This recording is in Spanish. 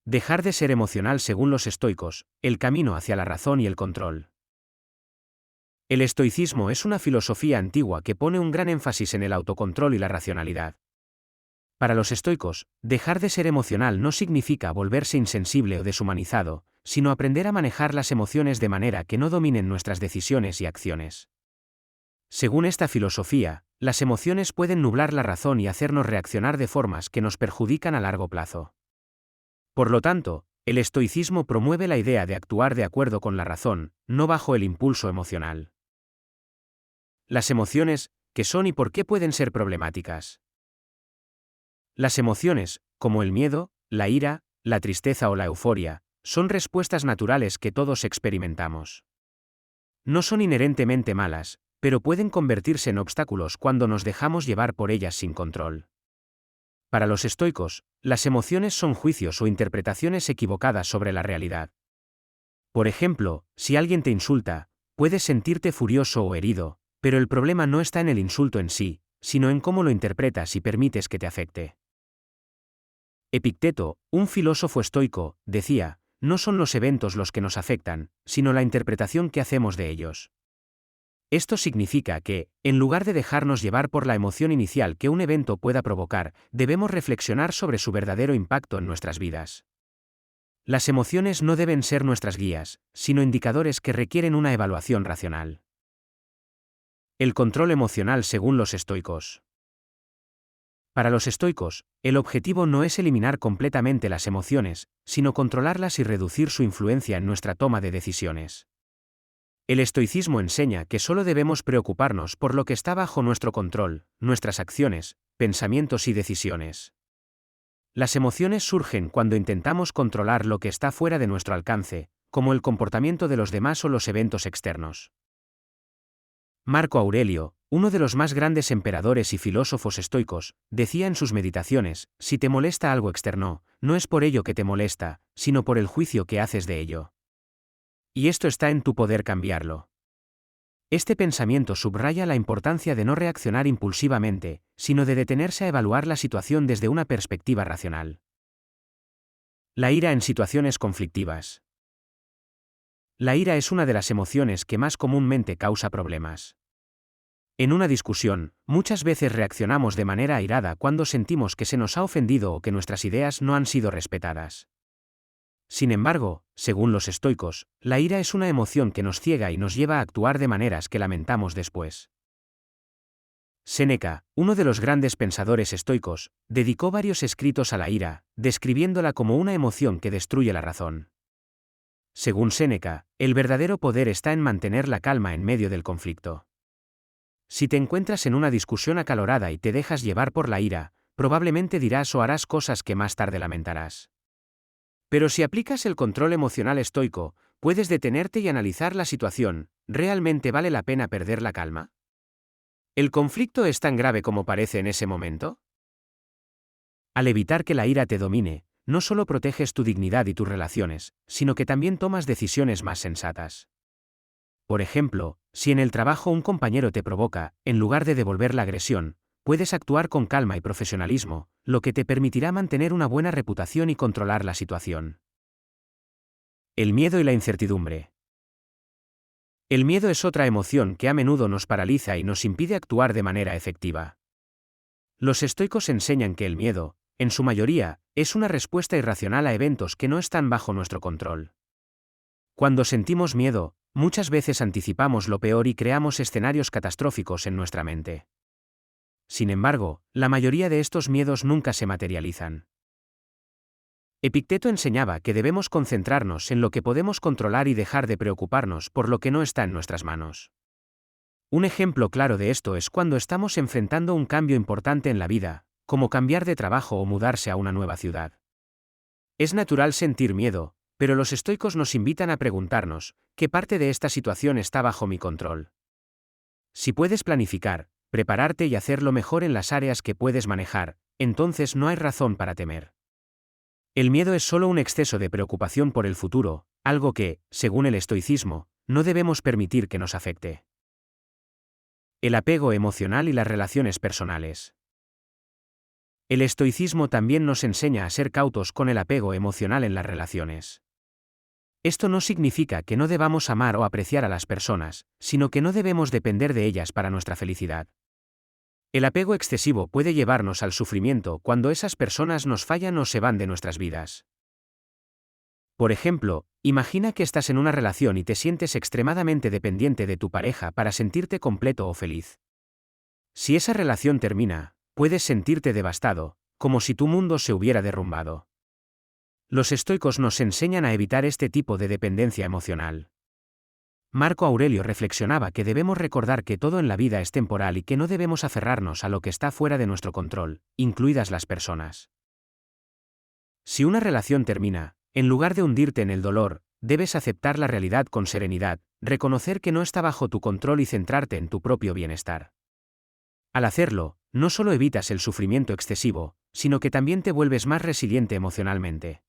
Dejar de ser emocional según los estoicos, el camino hacia la razón y el control. El estoicismo es una filosofía antigua que pone un gran énfasis en el autocontrol y la racionalidad. Para los estoicos, dejar de ser emocional no significa volverse insensible o deshumanizado, sino aprender a manejar las emociones de manera que no dominen nuestras decisiones y acciones. Según esta filosofía, las emociones pueden nublar la razón y hacernos reaccionar de formas que nos perjudican a largo plazo. Por lo tanto, el estoicismo promueve la idea de actuar de acuerdo con la razón, no bajo el impulso emocional. Las emociones, ¿qué son y por qué pueden ser problemáticas? Las emociones, como el miedo, la ira, la tristeza o la euforia, son respuestas naturales que todos experimentamos. No son inherentemente malas, pero pueden convertirse en obstáculos cuando nos dejamos llevar por ellas sin control. Para los estoicos, las emociones son juicios o interpretaciones equivocadas sobre la realidad. Por ejemplo, si alguien te insulta, puedes sentirte furioso o herido, pero el problema no está en el insulto en sí, sino en cómo lo interpretas y permites que te afecte. Epicteto, un filósofo estoico, decía, no son los eventos los que nos afectan, sino la interpretación que hacemos de ellos. Esto significa que, en lugar de dejarnos llevar por la emoción inicial que un evento pueda provocar, debemos reflexionar sobre su verdadero impacto en nuestras vidas. Las emociones no deben ser nuestras guías, sino indicadores que requieren una evaluación racional. El control emocional según los estoicos. Para los estoicos, el objetivo no es eliminar completamente las emociones, sino controlarlas y reducir su influencia en nuestra toma de decisiones. El estoicismo enseña que solo debemos preocuparnos por lo que está bajo nuestro control, nuestras acciones, pensamientos y decisiones. Las emociones surgen cuando intentamos controlar lo que está fuera de nuestro alcance, como el comportamiento de los demás o los eventos externos. Marco Aurelio, uno de los más grandes emperadores y filósofos estoicos, decía en sus meditaciones, si te molesta algo externo, no es por ello que te molesta, sino por el juicio que haces de ello. Y esto está en tu poder cambiarlo. Este pensamiento subraya la importancia de no reaccionar impulsivamente, sino de detenerse a evaluar la situación desde una perspectiva racional. La ira en situaciones conflictivas. La ira es una de las emociones que más comúnmente causa problemas. En una discusión, muchas veces reaccionamos de manera airada cuando sentimos que se nos ha ofendido o que nuestras ideas no han sido respetadas. Sin embargo, según los estoicos, la ira es una emoción que nos ciega y nos lleva a actuar de maneras que lamentamos después. Séneca, uno de los grandes pensadores estoicos, dedicó varios escritos a la ira, describiéndola como una emoción que destruye la razón. Según Séneca, el verdadero poder está en mantener la calma en medio del conflicto. Si te encuentras en una discusión acalorada y te dejas llevar por la ira, probablemente dirás o harás cosas que más tarde lamentarás. Pero si aplicas el control emocional estoico, puedes detenerte y analizar la situación, ¿realmente vale la pena perder la calma? ¿El conflicto es tan grave como parece en ese momento? Al evitar que la ira te domine, no solo proteges tu dignidad y tus relaciones, sino que también tomas decisiones más sensatas. Por ejemplo, si en el trabajo un compañero te provoca, en lugar de devolver la agresión, puedes actuar con calma y profesionalismo, lo que te permitirá mantener una buena reputación y controlar la situación. El miedo y la incertidumbre. El miedo es otra emoción que a menudo nos paraliza y nos impide actuar de manera efectiva. Los estoicos enseñan que el miedo, en su mayoría, es una respuesta irracional a eventos que no están bajo nuestro control. Cuando sentimos miedo, muchas veces anticipamos lo peor y creamos escenarios catastróficos en nuestra mente. Sin embargo, la mayoría de estos miedos nunca se materializan. Epicteto enseñaba que debemos concentrarnos en lo que podemos controlar y dejar de preocuparnos por lo que no está en nuestras manos. Un ejemplo claro de esto es cuando estamos enfrentando un cambio importante en la vida, como cambiar de trabajo o mudarse a una nueva ciudad. Es natural sentir miedo, pero los estoicos nos invitan a preguntarnos, ¿qué parte de esta situación está bajo mi control? Si puedes planificar, prepararte y hacerlo mejor en las áreas que puedes manejar, entonces no hay razón para temer. El miedo es solo un exceso de preocupación por el futuro, algo que, según el estoicismo, no debemos permitir que nos afecte. El apego emocional y las relaciones personales. El estoicismo también nos enseña a ser cautos con el apego emocional en las relaciones. Esto no significa que no debamos amar o apreciar a las personas, sino que no debemos depender de ellas para nuestra felicidad. El apego excesivo puede llevarnos al sufrimiento cuando esas personas nos fallan o se van de nuestras vidas. Por ejemplo, imagina que estás en una relación y te sientes extremadamente dependiente de tu pareja para sentirte completo o feliz. Si esa relación termina, puedes sentirte devastado, como si tu mundo se hubiera derrumbado. Los estoicos nos enseñan a evitar este tipo de dependencia emocional. Marco Aurelio reflexionaba que debemos recordar que todo en la vida es temporal y que no debemos aferrarnos a lo que está fuera de nuestro control, incluidas las personas. Si una relación termina, en lugar de hundirte en el dolor, debes aceptar la realidad con serenidad, reconocer que no está bajo tu control y centrarte en tu propio bienestar. Al hacerlo, no solo evitas el sufrimiento excesivo, sino que también te vuelves más resiliente emocionalmente.